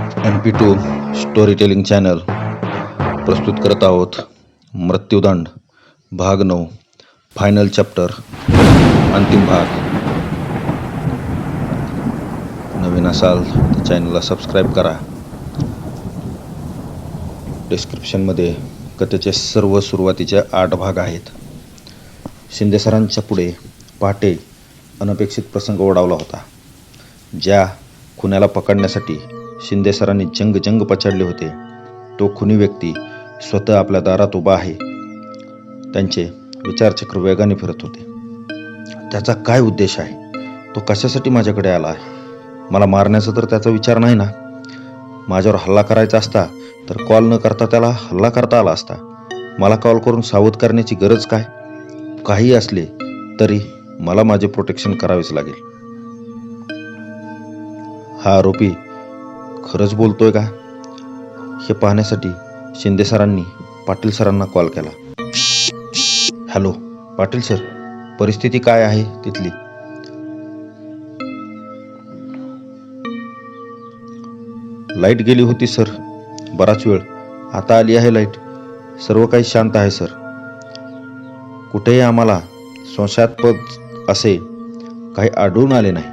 MP2 story telling channel प्रस्तुत करत आहोत मृत्यूदंड भाग 9 फायनल चॅप्टर अंतिम भाग. नवीन असाल तर चॅनलला सबस्क्राईब करा. डिस्क्रिप्शनमध्ये कथेचे सर्व सुरुवातीचे 8 भाग आहेत. शिंदे सरांच्या पुढे पहाटे अनपेक्षित प्रसंग ओढावला होता. ज्या खुन्याला पकडण्यासाठी शिंदे सरांनी जंग पछाडले होते, तो खुनी व्यक्ती स्वतः आपल्या दारात उभा आहे. त्यांचे विचारचक्र वेगाने फिरत होते. त्याचा काय उद्देश आहे? तो कशासाठी माझ्याकडे आला आहे? मला मारण्याचा तर त्याचा विचार नाही ना. माझ्यावर हल्ला करायचा असता तर कॉल न करता त्याला हल्ला करता आला असता. मला कॉल करून सावध करण्याची गरज काय? काही असले तरी मला माझे प्रोटेक्शन करावेच लागेल. हा आरोपी खरंच बोलतोय का हे पाहण्यासाठी शिंदे सरांनी पाटील सरांना कॉल केला. हॅलो पाटील सर, परिस्थिती काय आहे तिथली? लाईट गेली होती सर, बराच वेळ. आता आली आहे लाईट. सर्व काही शांत आहे सर. कुठेही आम्हाला संशयास्पद असे काही आढळून आले नाही,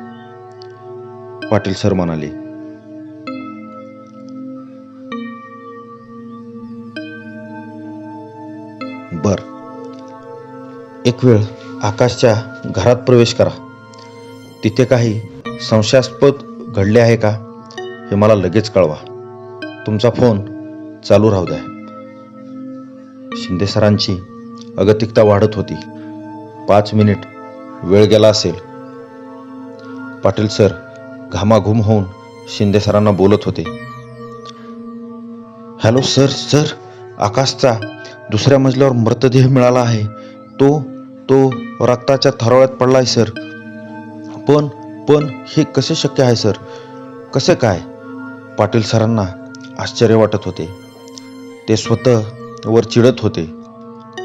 पाटील सर म्हणाले. बर, एक वेळ आकाशच्या घरात प्रवेश करा. तिथे काही संशयास्पद घडले आहे का हे मला लगेच कळवा. तुमचा फोन चालू राहू द्या. शिंदे सरांची अगतिकता वाढत होती. 5 मिनिट वेळ गेला असेल. पाटील सर घामाघूम होऊन शिंदे सरांना बोलत होते. हॅलो सर, सर आकाशचा दुसऱ्या मजल्यावर मृतदेह मिळाला आहे. तो रक्ताच्या थरोळ्यात पडलाय सर. पण हे कसे शक्य आहे सर? कसे काय? पाटील सरांना आश्चर्य वाटत होते. ते स्वतः वर चिडत होते.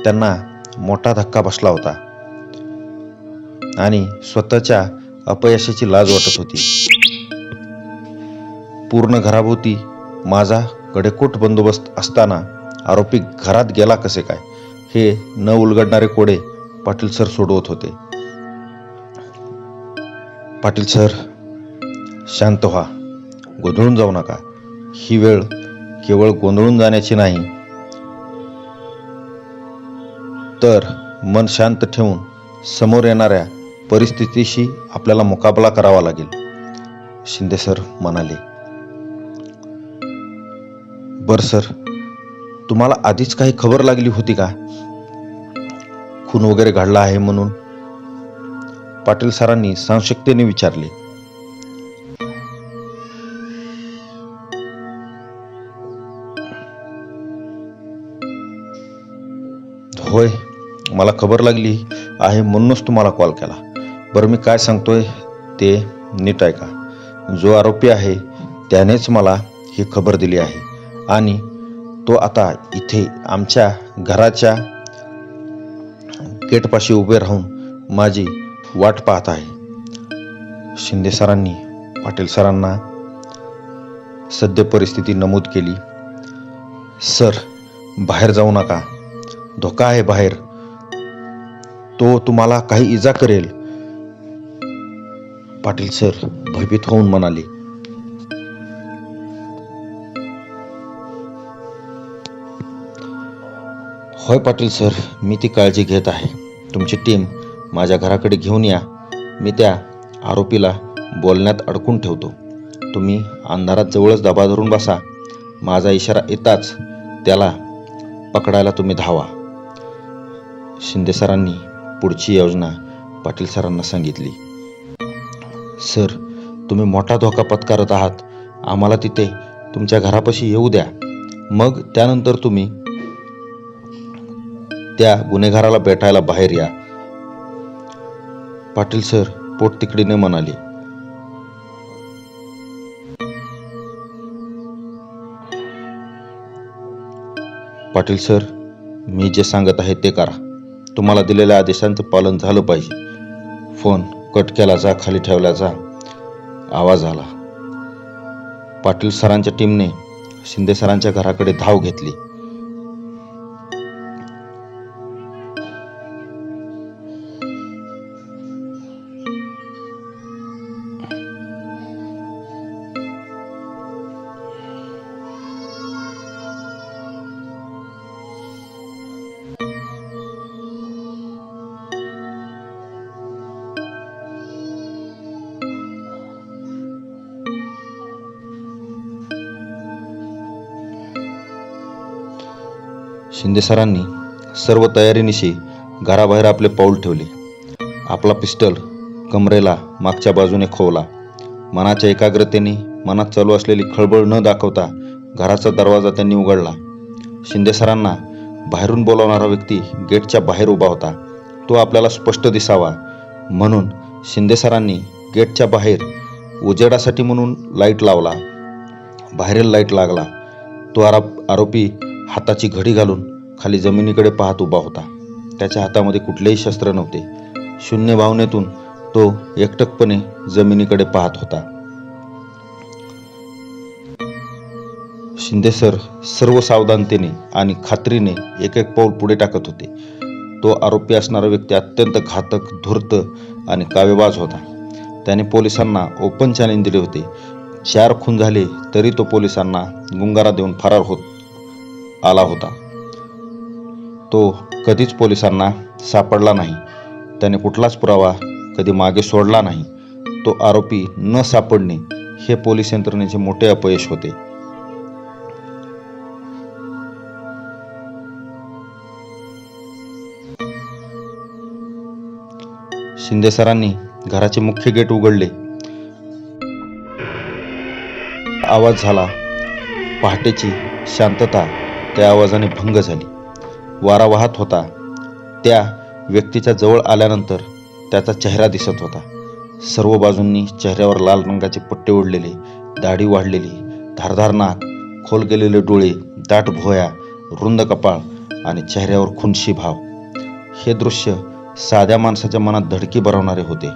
त्यांना मोठा धक्का बसला होता आणि स्वतःच्या अपयशाची लाज वाटत होती. पूर्ण घराभोवती माझा कडेकोट बंदोबस्त असताना आरोपी घरात गेला कसे काय हे न उलगडणारे कोडे पाटील सर सोडवत होते. पाटील सर शांत व्हा, गोंधळून जाऊ नका. ही वेळ केवळ गोंधळून जाण्याची नाही, तर मन शांत ठेवून समोर येणाऱ्या परिस्थितीशी आपल्याला मुकाबला करावा लागेल, शिंदे सर म्हणाले. बर सर, तुम्हाला आधीच काही खबर लागली होती का खून वगैरे घडला आहे म्हणून? पाटील सरांनी साशंकतेने विचारले. होय, मला खबर लागली आहे म्हणूनच तुम्हाला कॉल केला. बरं, मी काय सांगतोय ते नीट ऐका. जो आरोपी आहे त्यानेच मला ही खबर दिली आहे आणि तो आता इथे आमच्या घराच्या गेटपाशी उभे राहून माझी वाट पाहत आहे. शिंदे सरांनी पाटील सरांना सद्य परिस्थिती नमूद केली. सर बाहेर जाऊ नका, धोका आहे बाहेर. तो तुम्हाला काही इजा करेल, पाटील सर भयभीत होऊन म्हणाले. होय पाटील सर, मी ती काळजी घेत आहे. तुमची टीम माझ्या घराकडे घेऊन या. मी त्या आरोपीला बोलण्यात अडकून ठेवतो. तुम्ही अंधारात जवळच दबा धरून बसा. माझा इशारा येताच त्याला पकडायला तुम्ही धावा. शिंदे सरांनी पुढची योजना पाटील सरांना सांगितली. सर, तुम्ही मोठा धोका पत्करत आहात. आम्हाला तिथे तुमच्या घरापाशी येऊ द्या. मग त्यानंतर तुम्ही त्या गुन्हेगाराला भेटायला बाहेर या, पाटील सर पोटतिकडीने म्हणाले. पाटील सर, मी जे सांगत आहे ते करा. तुम्हाला दिलेल्या आदेशांचं पालन झालं पाहिजे. फोन कट केला जा, खाली ठेवल्याचा आवाज आला. पाटील सरांच्या टीमने शिंदे सरांच्या घराकडे धाव घेतली. शिंदे सरांनी सर्व तयारीनिशी घराबाहेर आपले पाऊल ठेवले. आपला पिस्टल कमरेला मागच्या बाजूने खोवला. मनाच्या एकाग्रतेने मनात चालू असलेली खळबळ न दाखवता घराचा दरवाजा त्यांनी उघडला. शिंदे सरांना बाहेरून बोलावणारा व्यक्ती गेटच्या बाहेर उभा होता. तो आपल्याला स्पष्ट दिसावा म्हणून शिंदे सरांनी गेटच्या बाहेर उजेडासाठी म्हणून लाईट लावला. बाहेरील लाईट लागला. तो आरोपी हाताची घडी घालून खाली जमिनीकडे पाहत उभा होता. त्याच्या हातामध्ये कुठलेही शस्त्र नव्हते. शून्य भावनेतून तो एकटकपणे जमिनीकडे पाहत होता. शिंदे सर सर्व सावधानतेने आणि खात्रीने एक एक पाऊल पुढे टाकत होते. तो आरोपी असणारा व्यक्ती अत्यंत घातक, धूर्त आणि कावेबाज होता. त्याने पोलिसांना ओपन चॅलेंज दिले होते. 4 खून झाले तरी तो पोलिसांना गुंगारा देऊन फरार होत आला होता. तो कधीच पोलिसांना सापडला नाही. त्याने कुठलाच पुरावा कधी मागे सोडला नाही. तो आरोपी न सापडणे हे पोलीस यंत्रणेचे मोठे अपयश होते. शिंदे सरांनी घराचे मुख्य गेट उघडले. आवाज झाला. पहाटेची शांतता त्या आवाजाने भंग झाली. वारा वाहत होता. त्या व्यक्तीच्या जवळ आल्यानंतर त्याचा चेहरा दिसत होता. सर्व बाजूंनी चेहऱ्यावर लाल रंगाचे पट्टे ओढलेले, दाढी वाढलेली, धारधार नाक, खोल गेलेले डोळे, दाट भुवया, रुंद कपाळ आणि चेहऱ्यावर खुनशी भाव. हे दृश्य साध्या माणसाच्या मनात धडकी भरवणारे होते.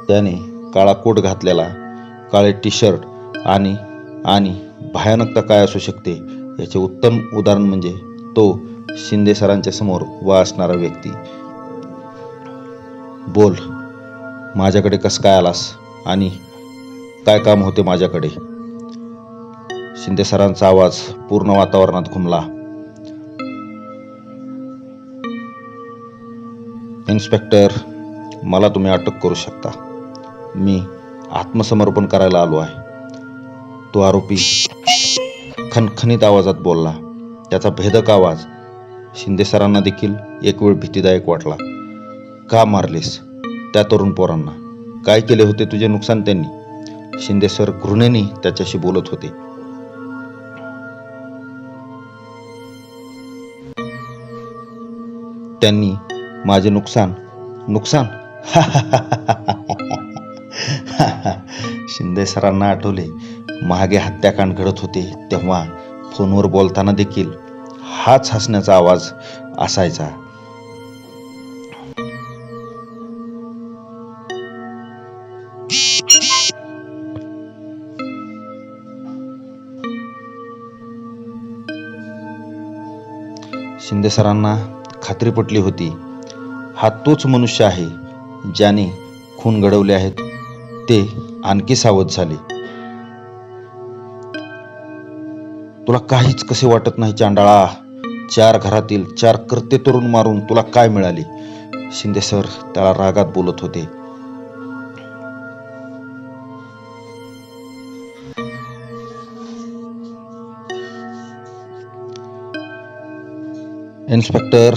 त्याने काळा कोट घातलेला, काळे टी शर्ट आणि भयानकता काय असू शकते याचे उत्तम उदाहरण म्हणजे तो शिंदे सरांच्या समोर उभा असणारा व्यक्ती. बोल, माझ्याकडे कसं काय आलास आणि काय काम होते माझ्याकडे? शिंदे सरांचा आवाज पूर्ण वातावरणात घुमला. इन्स्पेक्टर, मला तुम्ही अटक करू शकता. मी आत्मसमर्पण करायला आलो आहे. तो आरोपी खणखणीत आवाजात बोलला. त्याचा भेदक आवाज शिंदे सरांना देखील एक वेळ भीतीदायक वाटला. का मारलीस त्या तरुण पोरांना? काय केले होते तुझे नुकसान त्यांनी? शिंदे सर घृणेने त्याच्याशी बोलत होते. त्यांनी माझे नुकसान शिंदे सरांना आठवले मागे हत्याकांड घडत होते तेव्हा फोनवर बोलताना देखील हाच हसण्याचा आवाज असायचा. शिंदे सरांना खात्री पटली होती. हा तोच मनुष्य आहे ज्याने खून घडवले आहेत. ते आणखी सावध झाले. तुला काहीच कसे वाटत नाही चांडाळा? 4 घरातील 4 कर्ते तरुण मारून तुला काय मिळाले? शिंदे सर त्याला रागात बोलत होते. इन्स्पेक्टर,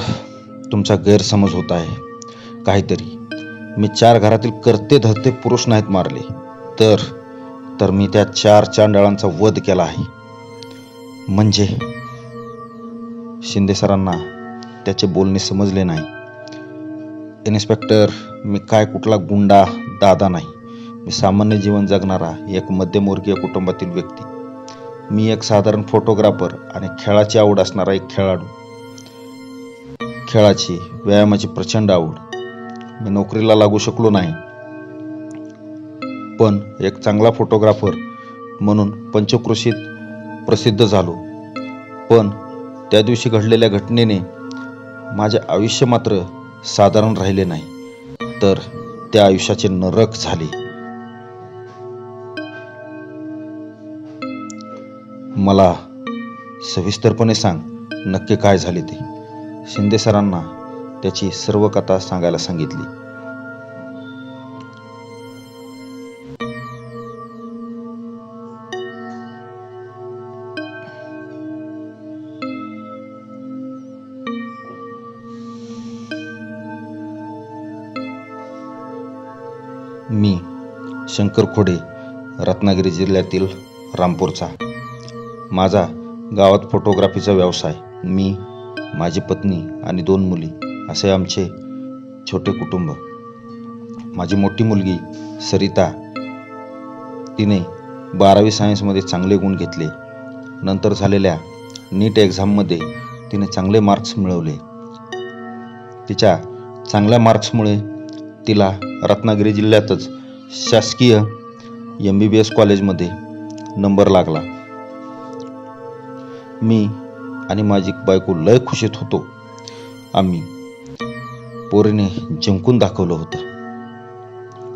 तुमचा गैरसमज होत आहे काहीतरी. मी 4 घरातील कर्ते धरते पुरुष नाहीत मारले, तर मी त्या 4 चांडाळांचा वध केला आहे. म्हणजे शिंदे सरांना त्याचे बोलणे समजले नाही. इन्स्पेक्टर, मी काय कुठला गुंडा दादा नाही. मी सामान्य जीवन जगणारा एक मध्यमवर्गीय कुटुंबातील व्यक्ती. मी एक साधारण फोटोग्राफर आणि खेळाची आवड असणारा एक खेळाडू. खेळाची, व्यायामाची प्रचंड आवड. मी नोकरीला लागू शकलो नाही. पण एक चांगला फोटोग्राफर म्हणून पंचक्रोशीत प्रसिद्ध झालो. पण त्या दिवशी घडलेल्या घटनेने माझे आयुष्य मात्र साधारण राहिले नाही, तर त्या आयुष्याचे नरक झाले. मला सविस्तरपणे सांग, नक्की काय झाले ते. शिंदे सरांना त्याची सर्व कथा सांगायला सांगितली. मी शंकर खोडे, रत्नागिरी जिल्ह्यातील रामपूरचा. माझा गावात फोटोग्राफीचा व्यवसाय. मी, माझी पत्नी आणि 2 मुली असे आमचे छोटे कुटुंब. माझी मोठी मुलगी सरिता, तिने 12वी सायन्समध्ये चांगले गुण घेतले. नंतर झालेल्या नीट एक्झाममध्ये तिने चांगले मार्क्स मिळवले. तिच्या चांगल्या मार्क्समुळे तिला रत्नागिरी जिल्ह्यातच शासकीय MBBS कॉलेजमध्ये नंबर लागला. मी आणि माझी बायको लय खुशीत होतो. आम्ही पोरीने जिंकून दाखवलं होतं.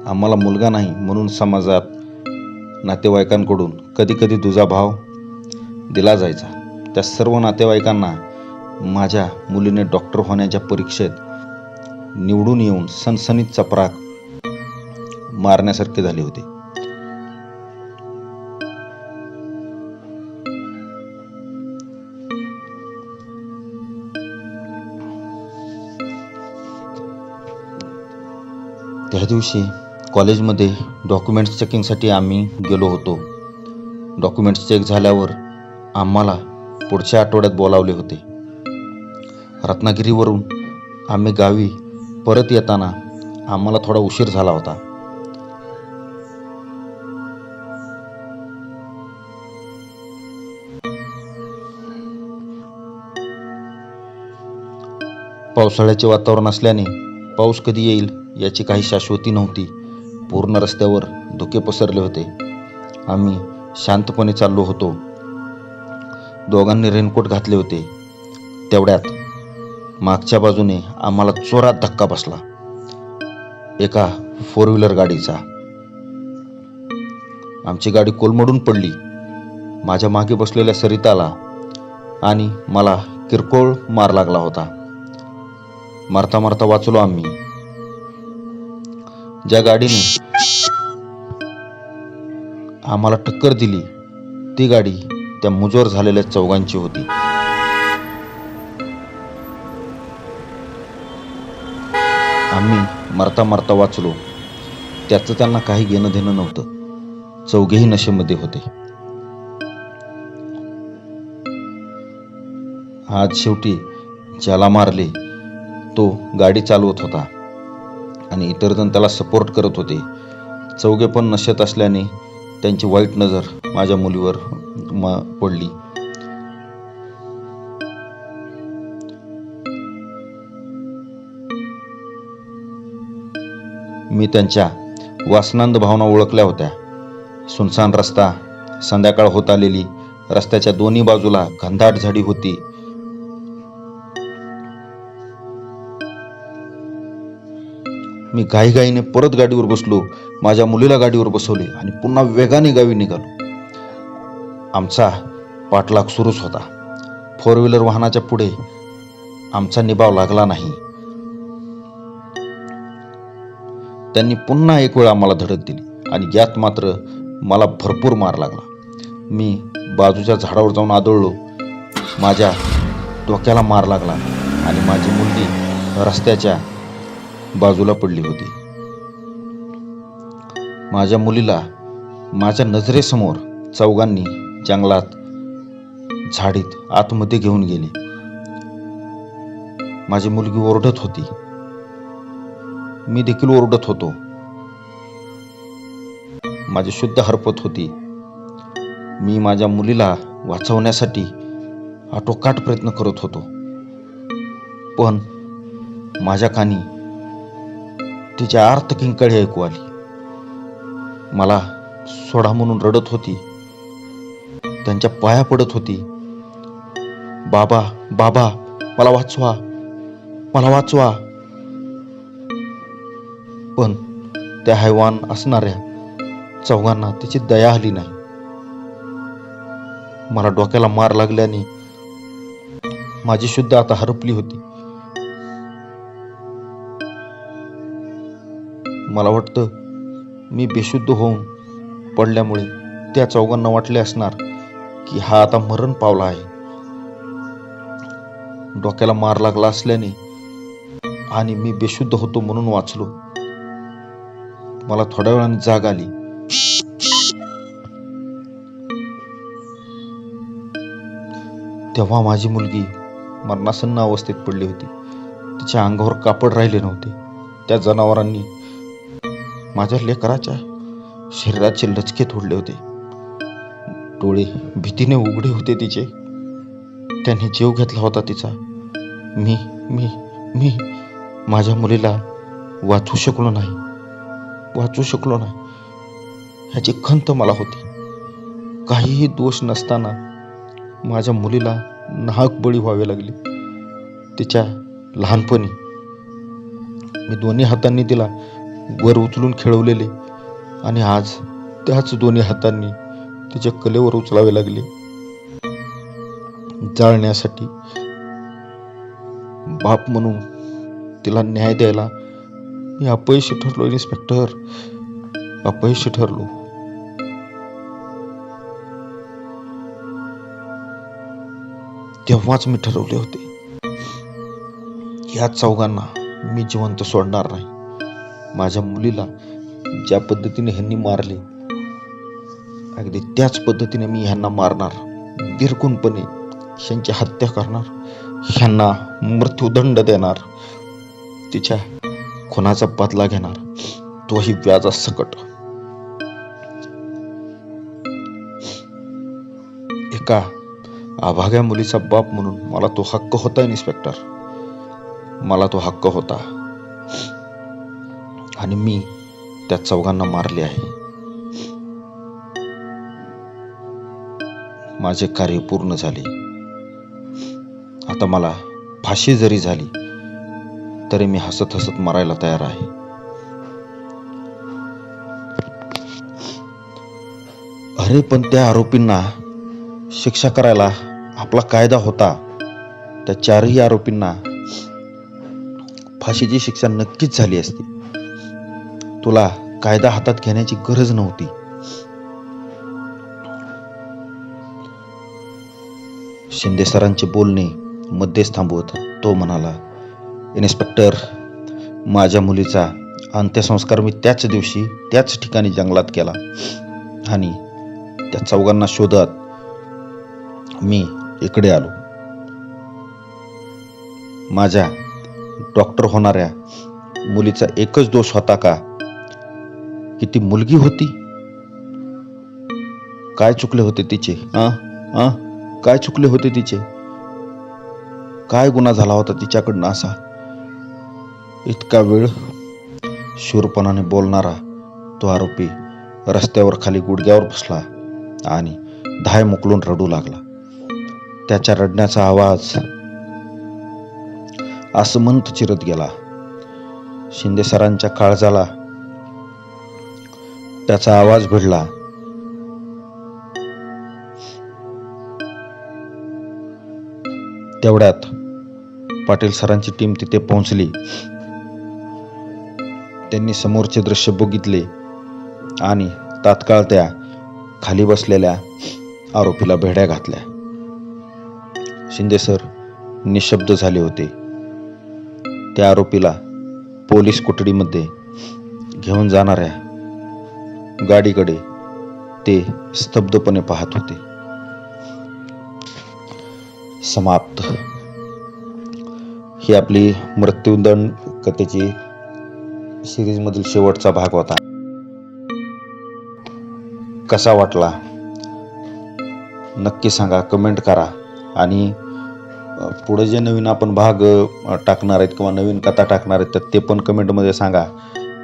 आम्हाला मुलगा नाही म्हणून समाजात, नातेवाईकांकडून कधी कधी दुजाभाव दिला जायचा. त्या सर्व नातेवाईकांना माझ्या मुलीने डॉक्टर होण्याच्या परीक्षेत निवडून येऊन सणसणीत चपराक मारण्यासारखे झाले होते. त्या दिवशी कॉलेजमध्ये डॉक्युमेंट्स चेकिंगसाठी आम्ही गेलो होतो. डॉक्युमेंट्स चेक झाल्यावर आम्हाला पुढच्या आठवड्यात बोलावले होते. रत्नागिरीवरून आम्ही गावी परत येताना आम्हाला थोडा उशीर झाला होता. पावसाळ्याचे वातावरण असल्याने पाऊस कधी येईल याची काही शाश्वती नव्हती. पूर्ण रस्त्यावर धुके पसरले होते. आम्ही शांतपणे चाललो होतो. दोघांनी रेनकोट घातले होते. तेवढ्यात मागच्या बाजूने आम्हाला जोरात धक्का बसला, एका 4 व्हीलर गाडीचा. आमची गाडी कोलमडून पडली. माझ्या मागे बसलेल्या सरिताला आणि मला किरकोळ मार लागला होता. मारता मारता वाचलो आम्ही. ज्या गाडीने आम्हाला टक्कर दिली ती गाडी त्या मुजोर झालेल्या चौघांची होती. आम्ही मरता मरता वाचलो. त्याचं त्यांना काही घेणं देणं नव्हतं. चौघेही नशेमध्ये होते. आज शेवटी ज्याला मारले तो गाडी चालवत होता आणि इतर जण त्याला सपोर्ट करत होते. चौघे पण नशेत असल्याने त्यांची वाईट नजर माझ्या मुलीवर पडली. मी त्यांच्या वासनांद भावना ओळखल्या होत्या. सुनसान रस्ता, संध्याकाळ होत आलेली, रस्त्याच्या दोन्ही बाजूला घनदाट झाडी होती. मी घाईघाईने परत गाडीवर बसलो. माझ्या मुलीला गाडीवर बसवले आणि पुन्हा वेगाने गावी निघालो. आमचा पाठलाग सुरूच होता. 4 व्हीलर वाहनाच्या पुढे आमचा निभाव लागला नाही. त्यांनी पुन्हा एक वेळ आम्हाला धडक दिली आणि यात मात्र मला भरपूर मार लागला. मी बाजूच्या झाडावर जाऊन आदळलो. माझ्या डोक्याला मार लागला आणि माझी मुलगी रस्त्याच्या बाजूला पडली होती. माझ्या मुलीला माझ्या नजरेसमोर चौघांनी जंगलात, झाडीत आतमध्ये घेऊन गेले. माझी मुलगी ओरडत होती. मी देखील ओरडत होतो. माझी शुद्ध हरपत होती. मी माझ्या मुलीला वाचवण्यासाठी आटोकाट प्रयत्न करत होतो. पण माझ्या कानी तिच्या आर्त किंकाळी ऐकू आली. मला सोडा म्हणून रडत होती, त्यांच्या पाया पडत होती, बाबा बाबा मला वाचवा, मला वाचवा. पण त्या हैवान असणाऱ्या चौघांना तिची दया आली नाही. मला डोक्याला मार लागल्याने माझी शुद्ध आता हरपली होती. मला वाटतं मी बेशुद्ध होऊन पडल्यामुळे त्या चौघांना वाटले असणार की हा आता मरण पावला आहे. डोक्याला मार लागला असल्याने आणि मी बेशुद्ध होतो म्हणून वाचलो. मला थोड्या वेळाने जाग आली. तेव्हा माझी मुलगी मरणासन्न अवस्थेत पडली होती. तिच्या अंगावर कापड राहिले नव्हते. त्या जनावरांनी माझ्या लेकराच्या शरीराचे लचके तोडले होते. डोळे भीतीने उघडे होते तिचे. त्याने जीव घेतला होता तिचा. मी मी मी माझ्या मुलीला वाचवू शकलो नाही, वाचवू शकलो नाही ह्याची खंत मला होती. काहीही दोष नसताना माझ्या मुलीला नाहक बळी व्हावे लागले. तिच्या लहानपणी मी दोन्ही हातांनी तिला वर उचलून खेळवलेले आणि आज त्याच दोन्ही हातांनी तिच्या कलेवर उचलावे लागले जाळण्यासाठी. बाप म्हणून तिला न्याय द्यायला मी अपयशी ठरलो इन्स्पेक्टर, अपयशी ठरलो. तेव्हाच मी ठरवले होते या चौघांना मी जिवंत सोडणार नाही. माझ्या मुलीला ज्या पद्धतीने ह्यांनी मारले अगदी त्याच पद्धतीने मी ह्यांना मारणार, निर्गुणपणे ह्यांची हत्या करणार, ह्यांना मृत्यूदंड देणार, तिच्या खुनाचा बदला घेणार, तोही व्याजासकट. एका अभाग्या मुलीचा बाप म्हणून मला तो हक्क होता इन्स्पेक्टर, मला तो हक्क होता. आणि मी त्या चौघांना मारले आहे. माझे कार्य पूर्ण झाले. आता मला फाशी जरी झाली तरी मी हसत हसत मरायला तयार आहे. अरे पण त्या आरोपींना शिक्षा करायला आपला कायदा होता. त्या चारही आरोपींना फाशीची शिक्षा नक्कीच झाली असती. तुला कायदा हातात घेण्याची गरज नव्हती. शिंदे सरांचे बोलणे मध्येच थांबवत तो म्हणाला, इन्स्पेक्टर, माझ्या मुलीचा अंत्यसंस्कार मी त्याच दिवशी त्याच ठिकाणी जंगलात केला आणि त्या चौघांना शोधत मी इकडे आलो. माझ्या डॉक्टर होणाऱ्या मुलीचा एकच दोष होता का की ती मुलगी होती? काय चुकले होते तिचे? काय चुकले होते तिचे? काय गुन्हा झाला होता तिच्याकडनं असा? इतका वेळ शूरपणाने बोलणारा तो आरोपी रस्त्यावर खाली गुडघ्यावर बसला आणि धाय मोकलून रडू लागला. त्याच्या रडण्याचा आवाज आसमंत चिरत गेला. शिंदे सरांच्या काळजाला त्याचा आवाज भिडला. तेवढ्यात पाटील सरांची टीम तिथे पोहोचली. त्यांनी समोरचे दृश्य बघितले आणि तात्काळ त्या खाली बसलेल्या आरोपीला बेड्या घातल्या. शिंदे सर निशब्द झाले होते. त्या आरोपीला पोलीस कोठडीमध्ये घेऊन जाणाऱ्या गाडीकडे ते स्तब्धपणे पाहत होते. समाप्त. ही आपली मृत्यूदंड कथेची सिरीजमधील शेवटचा भाग होता. कसा वाटला नक्की सांगा, कमेंट करा. आणि पुढे जे नवीन आपण भाग टाकणार आहेत किंवा नवीन कथा टाकणार आहेत तर ते पण कमेंटमध्ये सांगा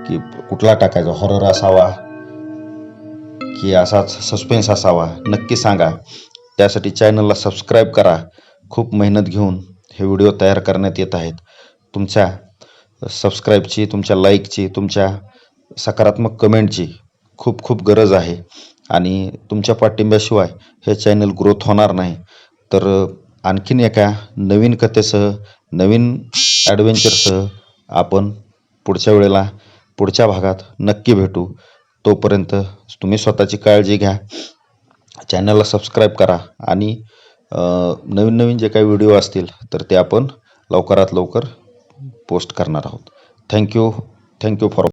की कुठला टाकायचा, हॉरर असावा की असाच सस्पेन्स असावा नक्की सांगा. त्यासाठी चॅनलला सबस्क्राईब करा. खूप मेहनत घेऊन हे व्हिडिओ तयार करण्यात येत आहेत. तुमच्या सबस्क्राईबची, तुमच्या लाईकची, तुमच्या सकारात्मक कमेंटची खूप खूप गरज आहे आणि तुमच्या पाठिंब्याशिवाय हे चॅनल ग्रोथ होणार नाही. तर आणखीन एका नवीन कथेसह, नवीन ॲडव्हेंचरसह आपण पुढच्या वेळेला, पुढच्या भागात नक्की भेटू. तोपर्यंत तुम्ही स्वतःची काळजी घ्या. चॅनलला सबस्क्राईब करा आणि नवीन नवीन जे काही व्हिडिओ असतील तर ते आपण लवकरात लवकर पोस्ट करणार आहोत. Thank you for